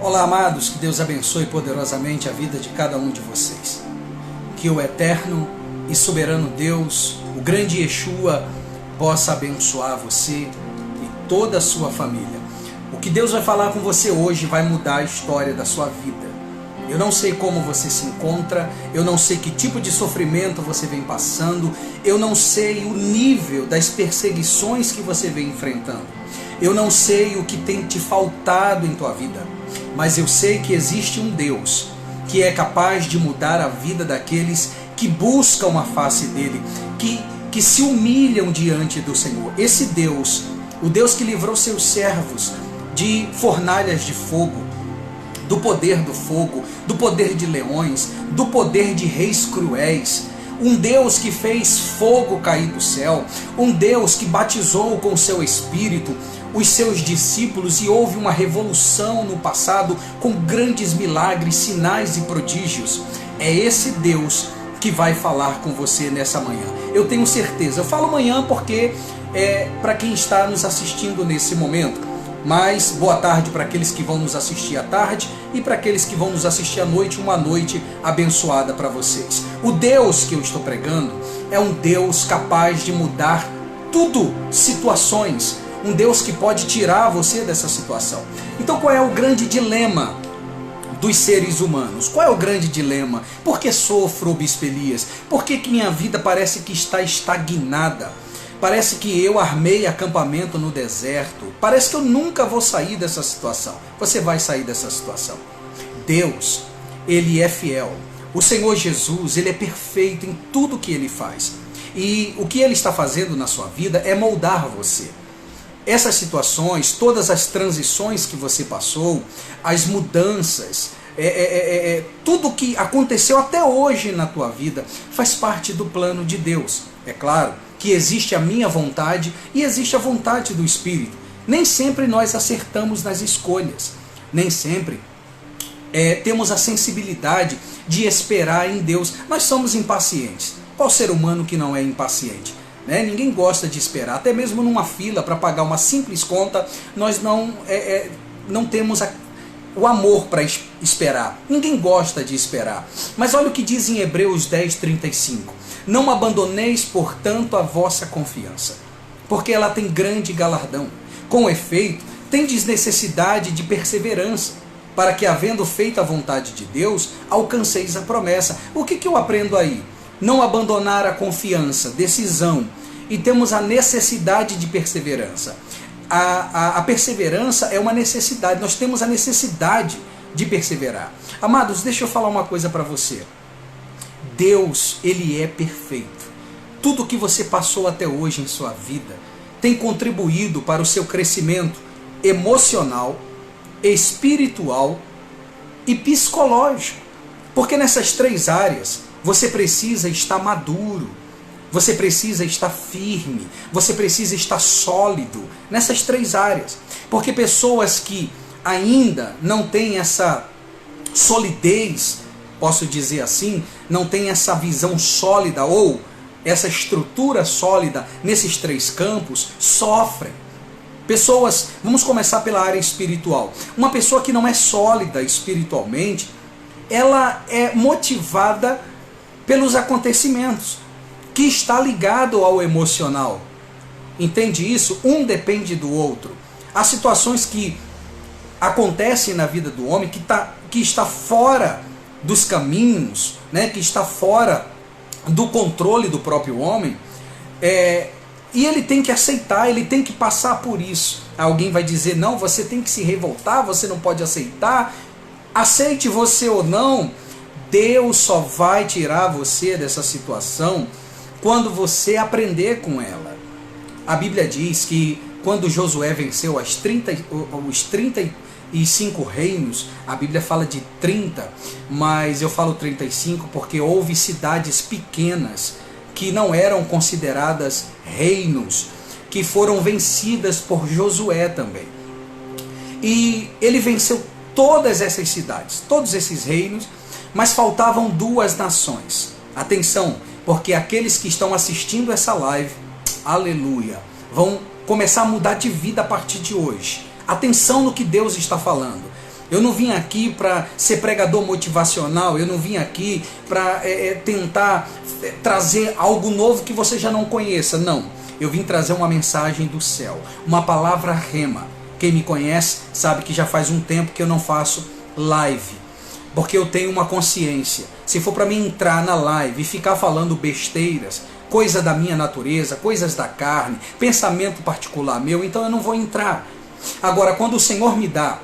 Olá, amados, que Deus abençoe poderosamente a vida de cada um de vocês. Que o eterno e soberano Deus, o grande Yeshua, possa abençoar você e toda a sua família. O que Deus vai falar com você hoje vai mudar a história da sua vida. Eu não sei como você se encontra, eu não sei que tipo de sofrimento você vem passando, eu não sei o nível das perseguições que você vem enfrentando. Eu não sei o que tem te faltado em tua vida, mas eu sei que existe um Deus que é capaz de mudar a vida daqueles que buscam a face dele, que se humilham diante do Senhor. Esse Deus, o Deus que livrou seus servos de fornalhas de fogo, do poder do fogo, do poder de leões, do poder de reis cruéis, um Deus que fez fogo cair do céu, um Deus que batizou com seu Espírito os seus discípulos e houve uma revolução no passado com grandes milagres, sinais e prodígios. É esse Deus que vai falar com você nessa manhã. Eu tenho certeza. Eu falo manhã porque é para quem está nos assistindo nesse momento. Mas boa tarde para aqueles que vão nos assistir à tarde e para aqueles que vão nos assistir à noite, uma noite abençoada para vocês. O Deus que eu estou pregando é um Deus capaz de mudar tudo, situações, um Deus que pode tirar você dessa situação. Então qual é o grande dilema dos seres humanos? Qual é o grande dilema? Por que sofro, Bispo Elias? Por que minha vida parece que está estagnada? Parece que eu armei acampamento no deserto. Parece que eu nunca vou sair dessa situação. Você vai sair dessa situação. Deus, Ele é fiel. O Senhor Jesus, Ele é perfeito em tudo que Ele faz. E o que Ele está fazendo na sua vida é moldar você. Essas situações, todas as transições que você passou, as mudanças, tudo que aconteceu até hoje na tua vida, faz parte do plano de Deus. É claro que existe a minha vontade e existe a vontade do Espírito. Nem sempre nós acertamos nas escolhas. Nem sempre temos a sensibilidade de esperar em Deus. Nós somos impacientes. Qual ser humano que não é impaciente? Ninguém gosta de esperar. Até mesmo numa fila para pagar uma simples conta, nós não temos o amor para esperar. Ninguém gosta de esperar. Mas olha o que diz em Hebreus 10:35. Não abandoneis, portanto, a vossa confiança, porque ela tem grande galardão. Com efeito, tendes necessidade de perseverança, para que, havendo feito a vontade de Deus, alcanceis a promessa. O que eu aprendo aí? Não abandonar a confiança, decisão, e temos a necessidade de perseverança. A perseverança é uma necessidade, nós temos a necessidade de perseverar. Amados, deixa eu falar uma coisa para você. Deus, Ele é perfeito. Tudo que você passou até hoje em sua vida tem contribuído para o seu crescimento emocional, espiritual e psicológico. Porque nessas três áreas você precisa estar maduro, você precisa estar firme, você precisa estar sólido nessas três áreas. Porque pessoas que ainda não têm essa solidez, posso dizer assim, não têm essa visão sólida ou essa estrutura sólida nesses três campos, sofrem. Pessoas, vamos começar pela área espiritual. Uma pessoa que não é sólida espiritualmente, ela é motivada pelos acontecimentos, que está ligado ao emocional. Entende isso? Um depende do outro. Há situações que acontecem na vida do homem que está fora dos caminhos, que está fora do controle do próprio homem, e ele tem que aceitar, ele tem que passar por isso. Alguém vai dizer, não, você tem que se revoltar, você não pode aceitar. Aceite você ou não, Deus só vai tirar você dessa situação quando você aprender com ela. A Bíblia diz que quando Josué venceu os 35 reinos, a Bíblia fala de 30, mas eu falo 35 porque houve cidades pequenas que não eram consideradas reinos, que foram vencidas por Josué também. E ele venceu todas essas cidades, todos esses reinos, mas faltavam duas nações. Atenção, porque aqueles que estão assistindo essa live, aleluia, vão começar a mudar de vida a partir de hoje. Atenção no que Deus está falando. Eu não vim aqui para ser pregador motivacional, eu não vim aqui para tentar trazer algo novo que você já não conheça, não. Eu vim trazer uma mensagem do céu, uma palavra rema. Quem me conhece sabe que já faz um tempo que eu não faço live, porque eu tenho uma consciência. Se for para mim entrar na live e ficar falando besteiras, coisa da minha natureza, coisas da carne, pensamento particular meu, então eu não vou entrar. Agora, quando o Senhor me dá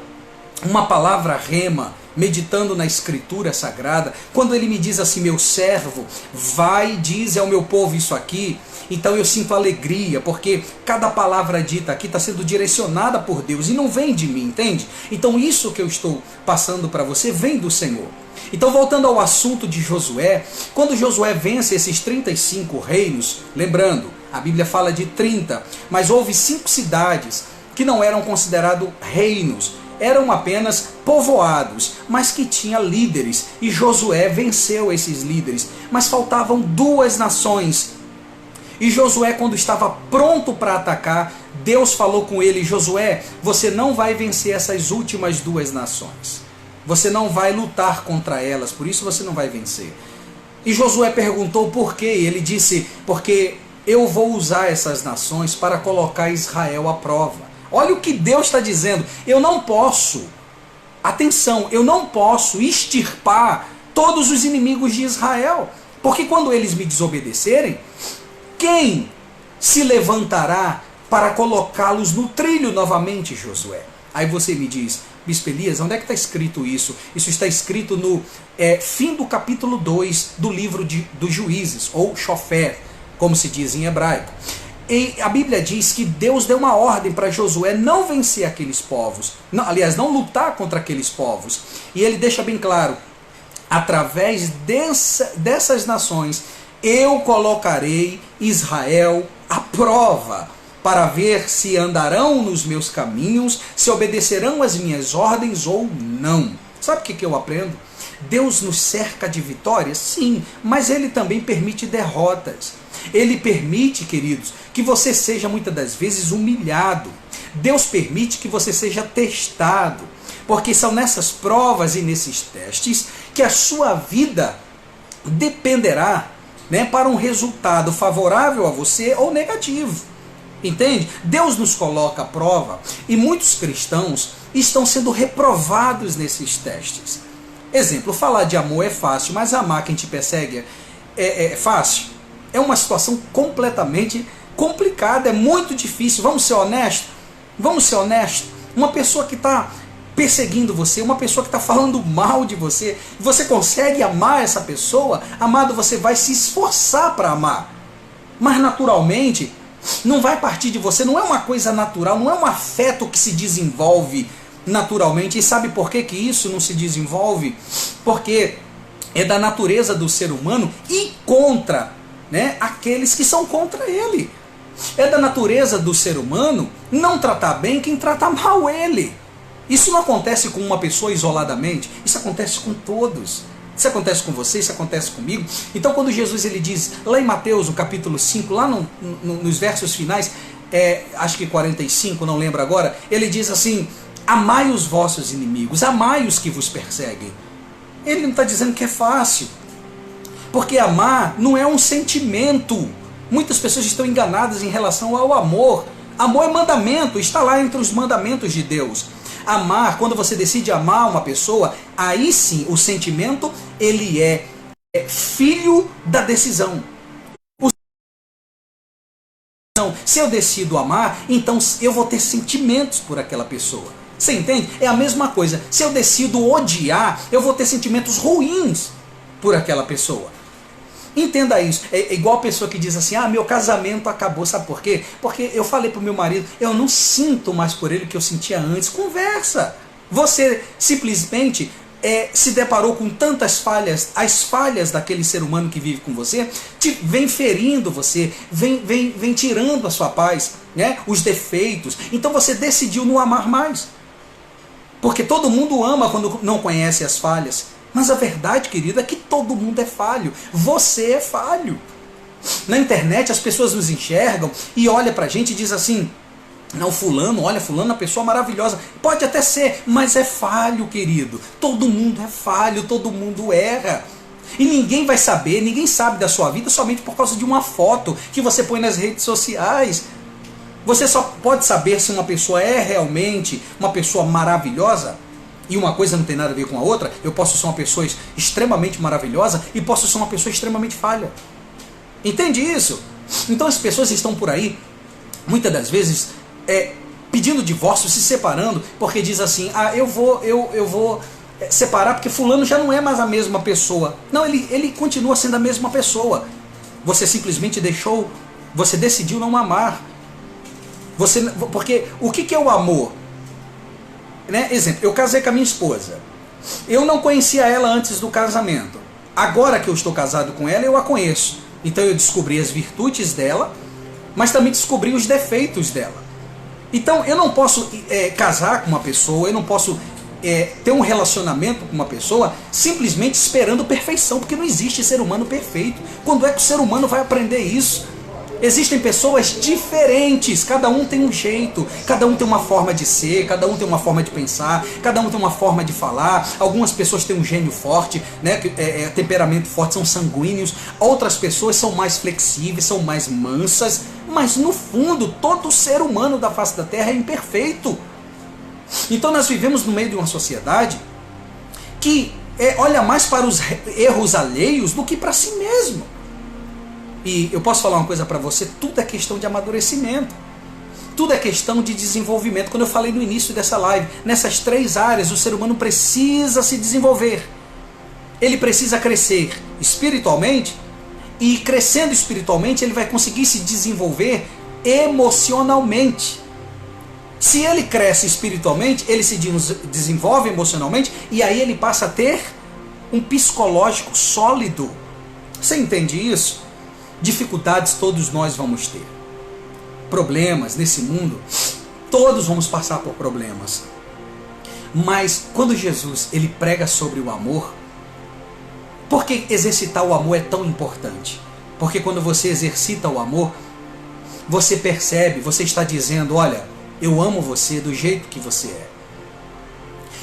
uma palavra rema, meditando na Escritura Sagrada, quando Ele me diz assim, meu servo, vai e diz ao meu povo isso aqui, então eu sinto alegria, porque cada palavra dita aqui está sendo direcionada por Deus e não vem de mim, entende? Então isso que eu estou passando para você vem do Senhor. Então, voltando ao assunto de Josué, quando Josué vence esses 35 reinos, lembrando, a Bíblia fala de 30, mas houve 5 cidades que não eram considerados reinos, eram apenas povoados, mas que tinha líderes, e Josué venceu esses líderes, mas faltavam 2 nações. E Josué, quando estava pronto para atacar, Deus falou com ele, Josué, você não vai vencer essas últimas 2 nações. Você não vai lutar contra elas, por isso você não vai vencer. E Josué perguntou por quê? Ele disse, porque eu vou usar essas nações para colocar Israel à prova. Olha o que Deus está dizendo. Eu não posso, atenção, eu não posso extirpar todos os inimigos de Israel. Porque quando eles me desobedecerem, quem se levantará para colocá-los no trilho novamente, Josué? Aí você me diz, Bispo Elias, onde é que está escrito isso? Isso está escrito no fim do capítulo 2 do livro dos Juízes, ou Shofar, como se diz em hebraico. E a Bíblia diz que Deus deu uma ordem para Josué não vencer aqueles povos, não lutar contra aqueles povos. E ele deixa bem claro, através dessas nações, eu colocarei Israel à prova, para ver se andarão nos meus caminhos, se obedecerão às minhas ordens ou não. Sabe o que eu aprendo? Deus nos cerca de vitórias? Sim, mas Ele também permite derrotas. Ele permite, queridos, que você seja muitas das vezes humilhado. Deus permite que você seja testado, porque são nessas provas e nesses testes que a sua vida dependerá, para um resultado favorável a você ou negativo. Entende? Deus nos coloca à prova e muitos cristãos estão sendo reprovados nesses testes. Exemplo, falar de amor é fácil, mas amar quem te persegue é fácil? É uma situação completamente complicada, é muito difícil. Vamos ser honestos? Vamos ser honestos? Uma pessoa que está perseguindo você, uma pessoa que está falando mal de você, você consegue amar essa pessoa? Amado, você vai se esforçar para amar. Mas naturalmente, não vai partir de você, não é uma coisa natural, não é um afeto que se desenvolve naturalmente. E sabe por que isso não se desenvolve? Porque é da natureza do ser humano e contra aqueles que são contra ele. É da natureza do ser humano não tratar bem quem trata mal ele. Isso não acontece com uma pessoa isoladamente, isso acontece com todos. Isso acontece com você, isso acontece comigo. Então quando Jesus ele diz, lá em Mateus, no capítulo 5, lá nos versos finais, acho que 45, não lembro agora, ele diz assim, amai os vossos inimigos, amai os que vos perseguem. Ele não está dizendo que é fácil, porque amar não é um sentimento. Muitas pessoas estão enganadas em relação ao amor. Amor é mandamento, está lá entre os mandamentos de Deus. Amar, quando você decide amar uma pessoa, aí sim o sentimento ele é filho da decisão. Se eu decido amar, então eu vou ter sentimentos por aquela pessoa. Você entende? É a mesma coisa. Se eu decido odiar, eu vou ter sentimentos ruins por aquela pessoa. Entenda isso. É igual a pessoa que diz assim, meu casamento acabou. Sabe por quê? Porque eu falei pro meu marido, eu não sinto mais por ele o que eu sentia antes. Conversa. Você simplesmente se deparou com tantas falhas, as falhas daquele ser humano que vive com você, vem ferindo você, vem tirando a sua paz, os defeitos. Então você decidiu não amar mais. Porque todo mundo ama quando não conhece as falhas. Mas a verdade, querido, é que todo mundo é falho. Você é falho. Na internet as pessoas nos enxergam e olham pra gente e dizem assim, Não, fulano, olha, fulano é uma pessoa maravilhosa. Pode até ser, mas é falho, querido. Todo mundo é falho, todo mundo erra. E ninguém vai saber, ninguém sabe da sua vida somente por causa de uma foto que você põe nas redes sociais. Você só pode saber se uma pessoa é realmente uma pessoa maravilhosa, e uma coisa não tem nada a ver com a outra. Eu posso ser uma pessoa extremamente maravilhosa e posso ser uma pessoa extremamente falha. Entende isso? Então as pessoas estão por aí, muitas das vezes, pedindo divórcio, se separando, porque diz assim, eu vou separar porque fulano já não é mais a mesma pessoa. Não, ele continua sendo a mesma pessoa. Você simplesmente você decidiu não amar. Porque o que é o amor? Né? Exemplo, eu casei com a minha esposa. Eu não conhecia ela antes do casamento. Agora que eu estou casado com ela, eu a conheço. Então eu descobri as virtudes dela, mas também descobri os defeitos dela. Então eu não posso casar com uma pessoa, eu não posso ter um relacionamento com uma pessoa simplesmente esperando perfeição, porque não existe ser humano perfeito. Quando é que o ser humano vai aprender isso? Existem pessoas diferentes, cada um tem um jeito, cada um tem uma forma de ser, cada um tem uma forma de pensar, cada um tem uma forma de falar. Algumas pessoas têm um gênio forte, né, temperamento forte, são sanguíneos. Outras pessoas são mais flexíveis, são mais mansas. Mas no fundo, todo ser humano da face da Terra é imperfeito. Então nós vivemos no meio de uma sociedade que olha mais para os erros alheios do que para si mesmo. E eu posso falar uma coisa para você, tudo é questão de amadurecimento. Tudo é questão de desenvolvimento. Quando eu falei no início dessa live, nessas 3 áreas o ser humano precisa se desenvolver. Ele precisa crescer espiritualmente, e crescendo espiritualmente ele vai conseguir se desenvolver emocionalmente. Se ele cresce espiritualmente, ele se desenvolve emocionalmente, e aí ele passa a ter um psicológico sólido. Você entende isso? Dificuldades todos nós vamos ter. Problemas nesse mundo, todos vamos passar por problemas. Mas quando Jesus ele prega sobre o amor, por que exercitar o amor é tão importante? Porque quando você exercita o amor, você percebe, você está dizendo, olha, eu amo você do jeito que você é.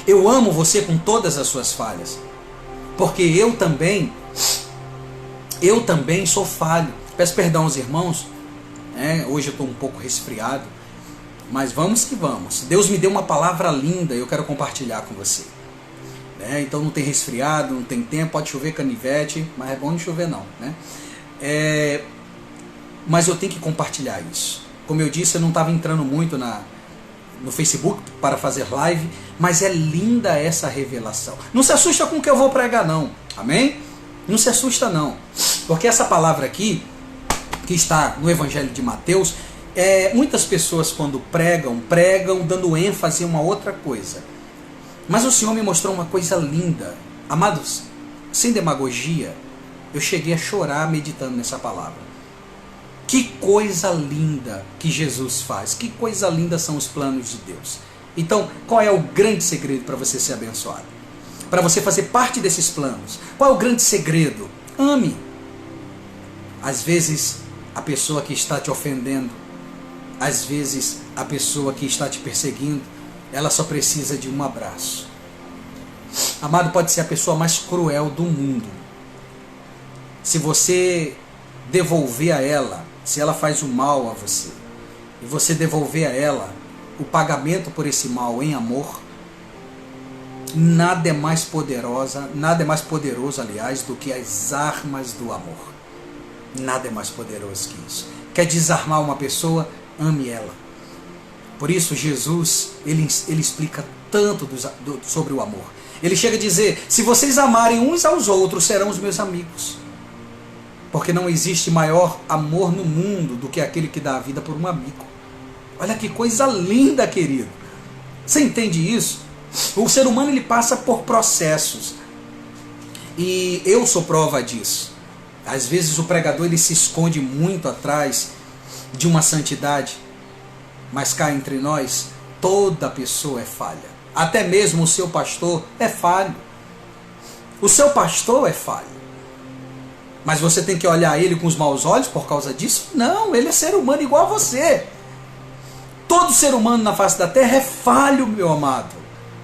Eu amo você com todas as suas falhas. Porque eu também sou falho. Peço perdão aos irmãos, hoje eu estou um pouco resfriado, mas vamos que vamos. Deus me deu uma palavra linda e eu quero compartilhar com você. Então não tem resfriado, não tem tempo, pode chover canivete, mas é bom não chover não. Mas eu tenho que compartilhar isso. Como eu disse, eu não estava entrando muito no Facebook para fazer live, mas é linda essa revelação. Não se assusta com o que eu vou pregar não, amém? Não se assusta não, porque essa palavra aqui, que está no Evangelho de Mateus, muitas pessoas quando pregam dando ênfase em uma outra coisa. Mas o Senhor me mostrou uma coisa linda. Amados, sem demagogia, eu cheguei a chorar meditando nessa palavra. Que coisa linda que Jesus faz, que coisa linda são os planos de Deus. Então, qual é o grande segredo para você ser abençoado? Para você fazer parte desses planos? Qual é o grande segredo? Ame. Às vezes, a pessoa que está te ofendendo, às vezes, a pessoa que está te perseguindo, ela só precisa de um abraço. Amado, pode ser a pessoa mais cruel do mundo. Se você devolver a ela, se ela faz o mal a você, e você devolver a ela o pagamento por esse mal em amor, nada é mais poderoso, aliás, do que as armas do amor. Nada é mais poderoso que isso. Quer desarmar uma pessoa? Ame ela. Por isso Jesus, ele explica tanto sobre o amor. Ele chega a dizer, se vocês amarem uns aos outros, serão os meus amigos. Porque não existe maior amor no mundo do que aquele que dá a vida por um amigo. Olha que coisa linda, querido. Você entende isso? O ser humano ele passa por processos. E eu sou prova disso. Às vezes o pregador ele se esconde muito atrás de uma santidade. Mas cá entre nós, toda pessoa é falha. Até mesmo o seu pastor é falho. O seu pastor é falho. Mas você tem que olhar ele com os maus olhos por causa disso? Não, ele é ser humano igual a você. Todo ser humano na face da terra é falho, meu amado.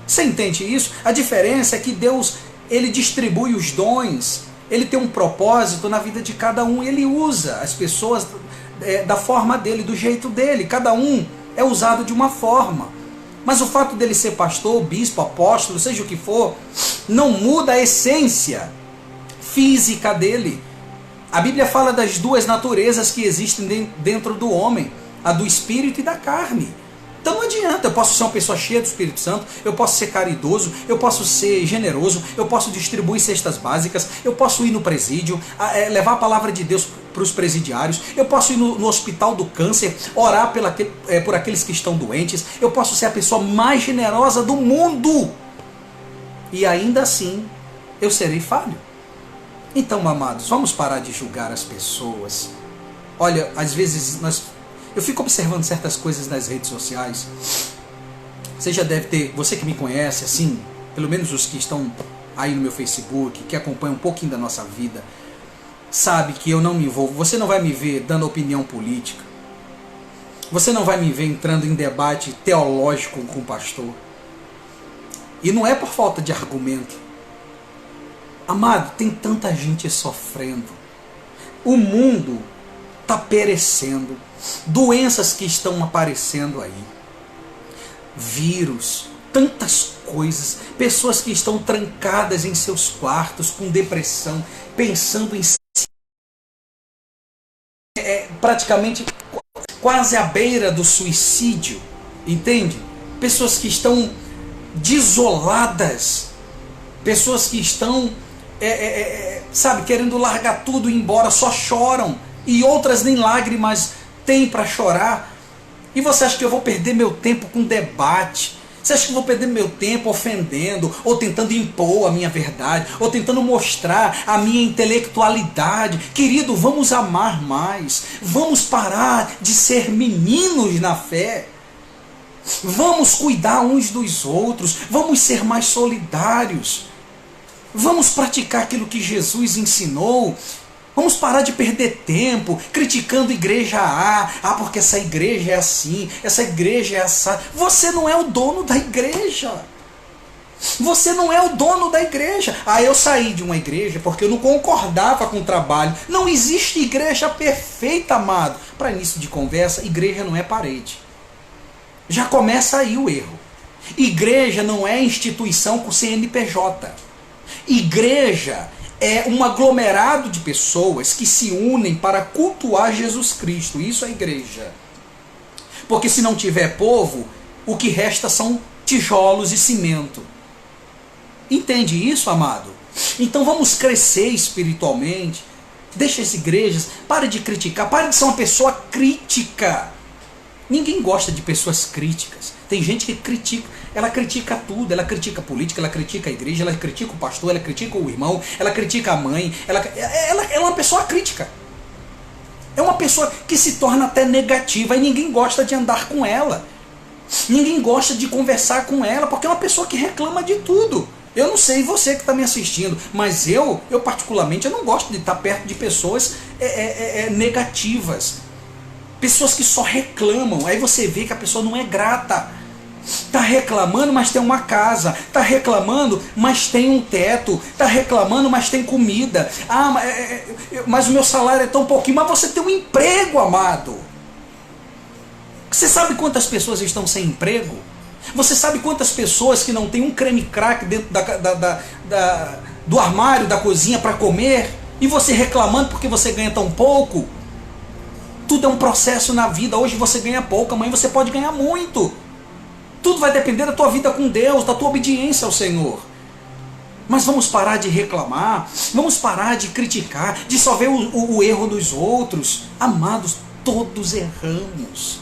Você entende isso? A diferença é que Deus, ele distribui os dons, ele tem um propósito na vida de cada um, ele usa as pessoas da forma dele, do jeito dele. Cada um é usado de uma forma. Mas o fato dele ser pastor, bispo, apóstolo, seja o que for, não muda a essência física dele. A Bíblia fala das duas naturezas que existem dentro do homem, a do espírito e da carne. Então não adianta, eu posso ser uma pessoa cheia do Espírito Santo, eu posso ser caridoso, eu posso ser generoso, eu posso distribuir cestas básicas, eu posso ir no presídio, levar a palavra de Deus para os presidiários, eu posso ir no hospital do câncer, orar por aqueles que estão doentes, eu posso ser a pessoa mais generosa do mundo, e ainda assim eu serei falho. Então, amados, vamos parar de julgar as pessoas. Olha, às vezes eu fico observando certas coisas nas redes sociais. Você já deve ter, você que me conhece, assim, pelo menos os que estão aí no meu Facebook, que acompanham um pouquinho da nossa vida, sabe que eu não me envolvo. Você não vai me ver dando opinião política. Você não vai me ver entrando em debate teológico com o pastor. E não é por falta de argumento. Amado, tem tanta gente sofrendo. O mundo está perecendo. Doenças que estão aparecendo aí. Vírus, tantas coisas. Pessoas que estão trancadas em seus quartos com depressão, pensando em praticamente quase à beira do suicídio. Entende? Pessoas que estão desoladas. Pessoas que estão sabe, querendo largar tudo e ir embora, só choram. E outras nem lágrimas têm para chorar. E você acha que eu vou perder meu tempo com debate? Você acha que eu vou perder meu tempo ofendendo, ou tentando impor a minha verdade, ou tentando mostrar a minha intelectualidade? Querido, vamos amar mais. Vamos parar de ser meninos na fé. Vamos cuidar uns dos outros. Vamos ser mais solidários. Vamos praticar aquilo que Jesus ensinou. Vamos parar de perder tempo criticando igreja A. Porque essa igreja é assim, essa igreja é assada. Você não é o dono da igreja. Você não é o dono da igreja. Eu saí de uma igreja porque eu não concordava com o trabalho. Não existe igreja perfeita, amado. Para início de conversa, igreja não é parede. Já começa aí o erro. Igreja não é instituição com CNPJ. Igreja é um aglomerado de pessoas que se unem para cultuar Jesus Cristo. Isso é igreja. Porque se não tiver povo, o que resta são tijolos e cimento. Entende isso, amado? Então vamos crescer espiritualmente. Deixa as igrejas, pare de criticar, pare de ser uma pessoa crítica. Ninguém gosta de pessoas críticas. Tem gente que critica, ela critica tudo, ela critica a política, ela critica a igreja, ela critica o pastor, ela critica o irmão, ela critica a mãe, ela é uma pessoa crítica. É uma pessoa que se torna até negativa e ninguém gosta de andar com ela. Ninguém gosta de conversar com ela, porque é uma pessoa que reclama de tudo. Eu não sei você que está me assistindo, mas eu particularmente, eu não gosto de estar perto de pessoas negativas. Pessoas que só reclamam. Aí você vê que a pessoa não é grata. Está reclamando, mas tem uma casa. Está reclamando, mas tem um teto. Está reclamando, mas tem comida. Mas o meu salário é tão pouquinho. Mas você tem um emprego, amado. Você sabe quantas pessoas estão sem emprego? Você sabe quantas pessoas que não tem um creme crack dentro do armário, da cozinha para comer? E você reclamando porque você ganha tão pouco? Tudo é um processo na vida. Hoje você ganha pouco, amanhã você pode ganhar muito. Tudo vai depender da tua vida com Deus, da tua obediência ao Senhor. Mas vamos parar de reclamar, vamos parar de criticar, de só ver o erro dos outros. Amados, todos erramos.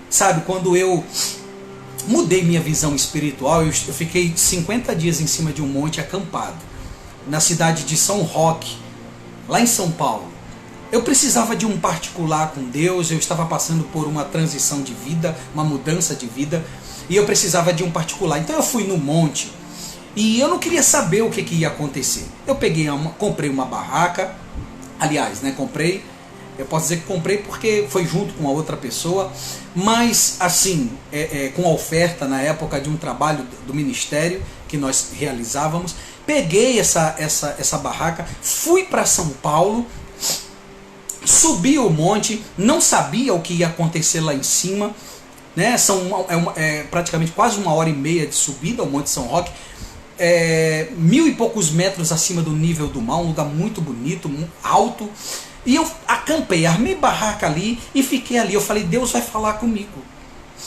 Sabe, quando eu mudei minha visão espiritual, eu fiquei 50 dias em cima de um monte acampado, na cidade de São Roque, lá em São Paulo. Eu precisava de um particular com Deus, eu estava passando por uma transição de vida, uma mudança de vida, e eu precisava de um particular. Então eu fui no monte, e eu não queria saber o que ia acontecer. Eu comprei uma barraca, aliás, comprei, Eu posso dizer que comprei porque foi junto com a outra pessoa, mas assim, com a oferta na época de um trabalho do ministério que nós realizávamos, peguei essa barraca, fui para São Paulo, subi o monte, não sabia o que ia acontecer lá em cima, né? Praticamente quase 1h30 de subida ao Monte São Roque, 1000 e poucos metros acima do nível do mar, um lugar muito bonito, muito alto. E eu acampei, armei barraca ali e fiquei ali. Eu falei, Deus vai falar comigo.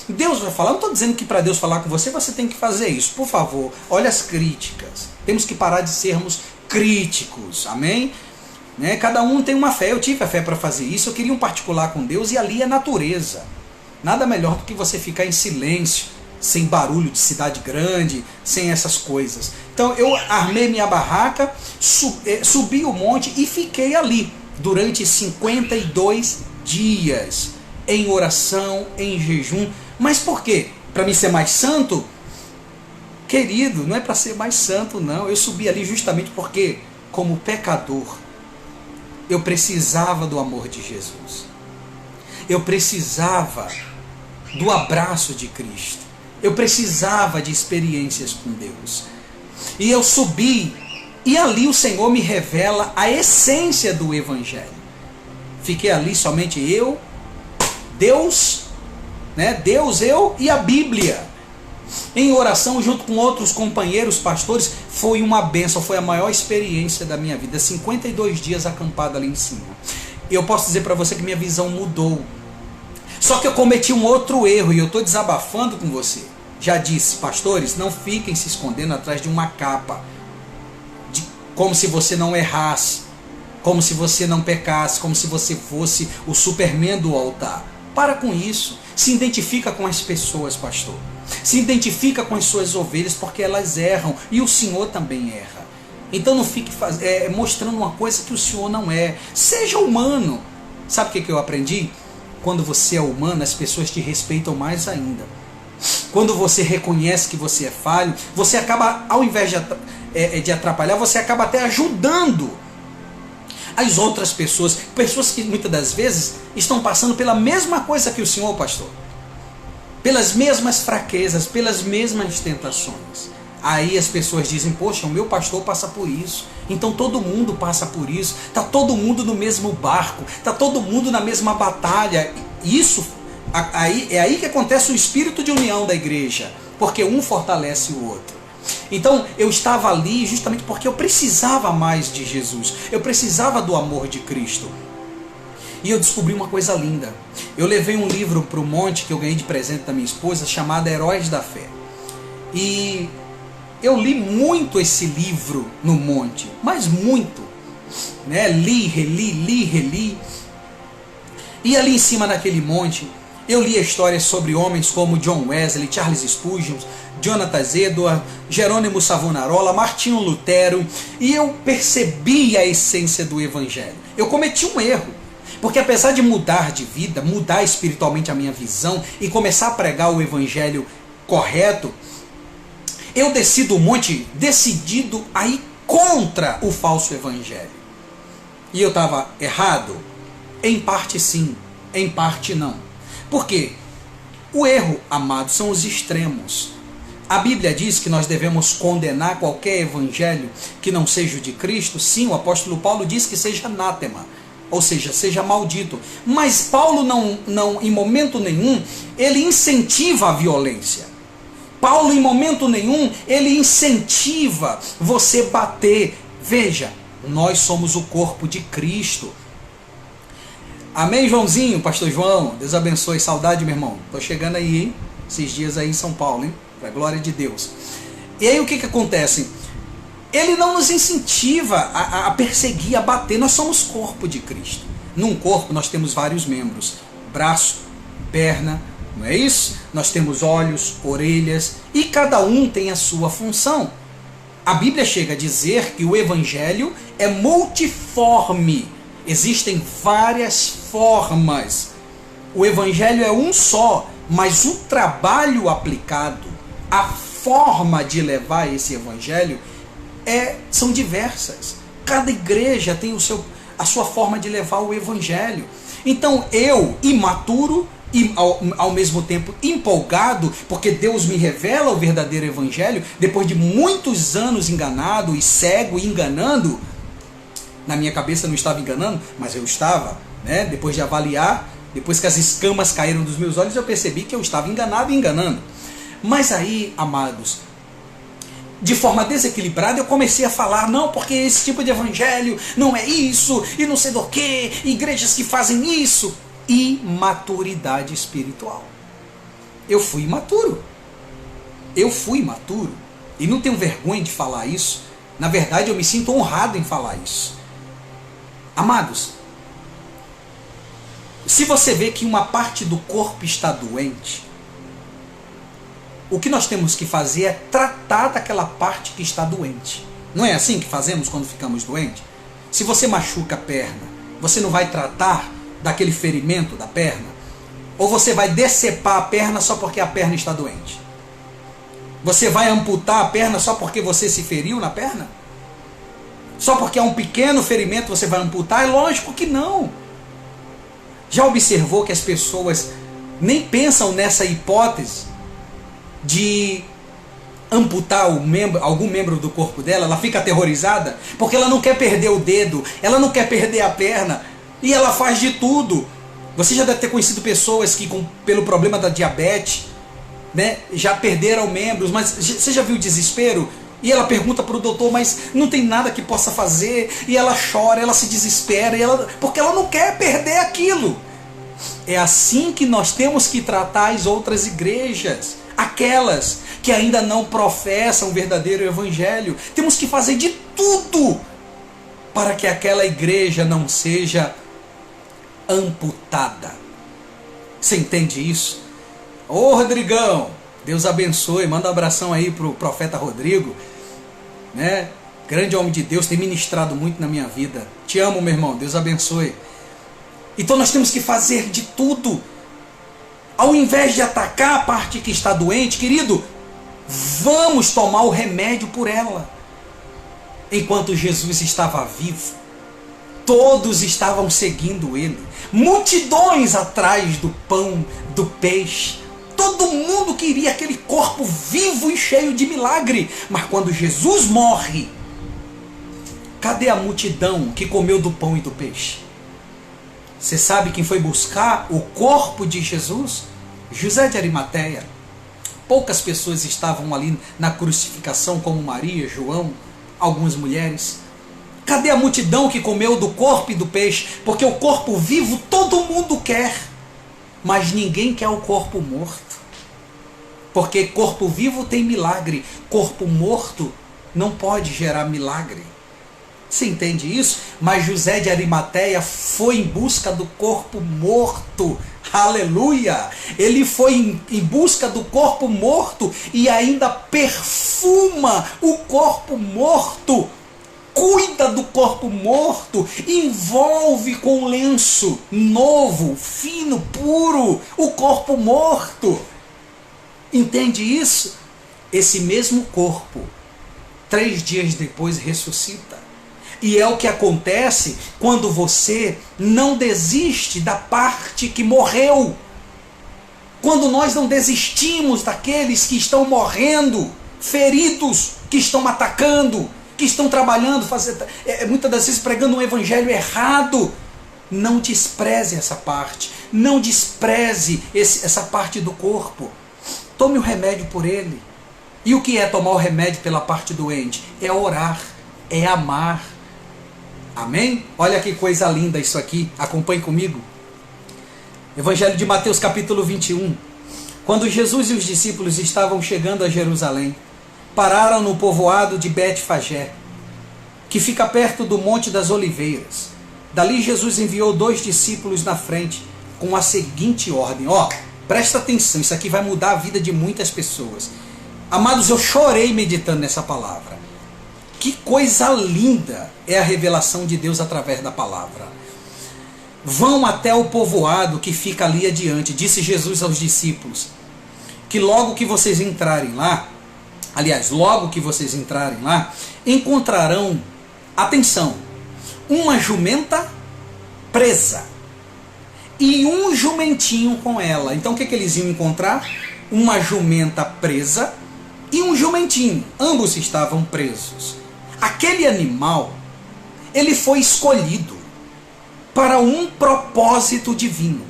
Deus vai falar. Eu não estou dizendo que para Deus falar com você, você tem que fazer isso. Por favor, olha as críticas. Temos que parar de sermos críticos. Amém? Né? Cada um tem uma fé. Eu tive a fé para fazer isso. Eu queria um particular com Deus e ali é natureza. Nada melhor do que você ficar em silêncio, sem barulho de cidade grande, sem essas coisas. Então eu armei minha barraca, subi o monte e fiquei ali durante 52 dias, em oração, em jejum. Mas por quê? Para mim ser mais santo? Querido, não é para ser mais santo, não. Eu subi ali justamente porque, como pecador, eu precisava do amor de Jesus. Eu precisava do abraço de Cristo. Eu precisava de experiências com Deus. E eu subi, e ali o Senhor me revela a essência do Evangelho. Fiquei ali somente eu, Deus, né? Deus, eu e a Bíblia. Em oração junto com outros companheiros pastores. Foi uma bênção, foi a maior experiência da minha vida. 52 dias acampado ali em cima. Eu posso dizer para você que minha visão mudou. Só que eu cometi um outro erro e eu estou desabafando com você. Já disse, pastores, não fiquem se escondendo atrás de uma capa. Como se você não errasse, como se você não pecasse, como se você fosse o Superman do altar. Para com isso. Se identifica com as pessoas, pastor. Se identifica com as suas ovelhas, porque elas erram e o Senhor também erra. Então não fique mostrando uma coisa que o Senhor não é. Seja humano. Sabe o que eu aprendi? Quando você é humano, as pessoas te respeitam mais ainda. Quando você reconhece que você é falho, você acaba, ao invés de atrapalhar, você acaba até ajudando as outras pessoas. Pessoas que muitas das vezes estão passando pela mesma coisa que o Senhor, pastor. Pelas mesmas fraquezas, pelas mesmas tentações. Aí as pessoas dizem, poxa, o meu pastor passa por isso. Então todo mundo passa por isso. Está todo mundo no mesmo barco. Está todo mundo na mesma batalha. Isso, é aí que acontece o espírito de união da igreja. Porque um fortalece o outro. Então eu estava ali justamente porque eu precisava mais de Jesus. Eu precisava do amor de Cristo. E eu descobri uma coisa linda. Eu levei um livro para o monte que eu ganhei de presente da minha esposa, chamado Heróis da Fé. E eu li muito esse livro no monte, mas muito, né? Li, reli. E ali em cima naquele monte, eu li histórias sobre homens como John Wesley, Charles Spurgeon, Jonathan Edwards, Jerônimo Savonarola, Martinho Lutero, e eu percebi a essência do Evangelho. Eu cometi um erro, porque apesar de mudar de vida, mudar espiritualmente a minha visão e começar a pregar o Evangelho correto, eu desci do monte decidido a ir contra o falso evangelho. E eu estava errado? Em parte sim, em parte não. Por quê? O erro, amados, são os extremos. A Bíblia diz que nós devemos condenar qualquer evangelho que não seja o de Cristo. Sim, o apóstolo Paulo diz que seja anátema, ou seja, seja maldito. Mas Paulo não, em momento nenhum, ele incentiva a violência. Paulo, em momento nenhum, ele incentiva você bater. Veja, nós somos o corpo de Cristo. Amém, Joãozinho, pastor João? Deus abençoe. Saudade, meu irmão. Estou chegando aí, hein? Esses dias aí em São Paulo, hein? Para a glória de Deus. E aí o que acontece? Ele não nos incentiva a perseguir, a bater. Nós somos corpo de Cristo. Num corpo nós temos vários membros. Braço, perna, não é isso? Nós temos olhos, orelhas e cada um tem a sua função. A Bíblia chega a dizer que o Evangelho é multiforme. Existem várias formas. O Evangelho é um só, mas o trabalho aplicado, a forma de levar esse Evangelho são diversas. Cada igreja tem a sua forma de levar o evangelho. Então eu, imaturo e ao mesmo tempo empolgado, porque Deus me revela o verdadeiro evangelho, depois de muitos anos enganado e cego e enganando, na minha cabeça não estava enganando, mas eu estava, né? Depois de avaliar, depois que as escamas caíram dos meus olhos, eu percebi que eu estava enganado e enganando. Mas aí, amados, de forma desequilibrada, eu comecei a falar, não, porque esse tipo de evangelho não é isso, e não sei do que, igrejas que fazem isso. Imaturidade espiritual. Eu fui imaturo. E não tenho vergonha de falar isso. Na verdade, eu me sinto honrado em falar isso. Amados, se você vê que uma parte do corpo está doente, o que nós temos que fazer é tratar daquela parte que está doente. Não é assim que fazemos quando ficamos doentes? Se você machuca a perna, você não vai tratar daquele ferimento da perna? Ou você vai decepar a perna só porque a perna está doente? Você vai amputar a perna só porque você se feriu na perna? Só porque é um pequeno ferimento você vai amputar? É lógico que não. Já observou que as pessoas nem pensam nessa hipótese de amputar algum membro do corpo dela? Ela fica aterrorizada porque ela não quer perder o dedo, ela não quer perder a perna, e ela faz de tudo. Você já deve ter conhecido pessoas que pelo problema da diabetes, né, já perderam membros, mas você já viu o desespero? E ela pergunta para o doutor, mas não tem nada que possa fazer, e ela chora, ela se desespera, porque ela não quer perder aquilo. É assim que nós temos que tratar as outras igrejas, aquelas que ainda não professam o verdadeiro evangelho. Temos que fazer de tudo para que aquela igreja não seja amputada. Você entende isso? Ô Rodrigão, Deus abençoe, manda um abração aí pro profeta Rodrigo, né? Grande homem de Deus, tem ministrado muito na minha vida. Te amo, meu irmão, Deus abençoe. Então nós temos que fazer de tudo. Ao invés de atacar a parte que está doente, querido, vamos tomar o remédio por ela. Enquanto Jesus estava vivo, todos estavam seguindo ele. Multidões atrás do pão, do peixe. Todo mundo queria aquele corpo vivo e cheio de milagre. Mas quando Jesus morre, cadê a multidão que comeu do pão e do peixe? Você sabe quem foi buscar o corpo de Jesus? José de Arimateia. Poucas pessoas estavam ali na crucificação, como Maria, João, algumas mulheres. Cadê a multidão que comeu do corpo e do peixe? Porque o corpo vivo todo mundo quer, mas ninguém quer o corpo morto. Porque corpo vivo tem milagre, corpo morto não pode gerar milagre. Você entende isso? Mas José de Arimateia foi em busca do corpo morto. Aleluia! Ele foi em busca do corpo morto e ainda perfuma o corpo morto. Cuida do corpo morto, envolve com lenço novo, fino, puro, o corpo morto. Entende isso? Esse mesmo corpo, 3 dias depois, ressuscita. E é o que acontece quando você não desiste da parte que morreu. Quando nós não desistimos daqueles que estão morrendo, feridos, que estão atacando, que estão trabalhando, muitas das vezes pregando um evangelho errado. Não despreze essa parte. Não despreze essa parte do corpo. Tome o remédio por ele. E o que é tomar o remédio pela parte doente? É orar, é amar. Amém? Olha que coisa linda isso aqui. Acompanhe comigo. Evangelho de Mateus capítulo 21. Quando Jesus e os discípulos estavam chegando a Jerusalém, pararam no povoado de Betfagé, que fica perto do Monte das Oliveiras. Dali Jesus enviou 2 discípulos na frente, com a seguinte ordem. Presta atenção, isso aqui vai mudar a vida de muitas pessoas. Amados, eu chorei meditando nessa palavra. Que coisa linda é a revelação de Deus através da palavra. Vão até o povoado que fica ali adiante, disse Jesus aos discípulos, que logo que vocês entrarem lá, logo que vocês entrarem lá, encontrarão, atenção, uma jumenta presa e um jumentinho com ela. Então o que eles iam encontrar? Uma jumenta presa e um jumentinho. Ambos estavam presos. Aquele animal, ele foi escolhido para um propósito divino.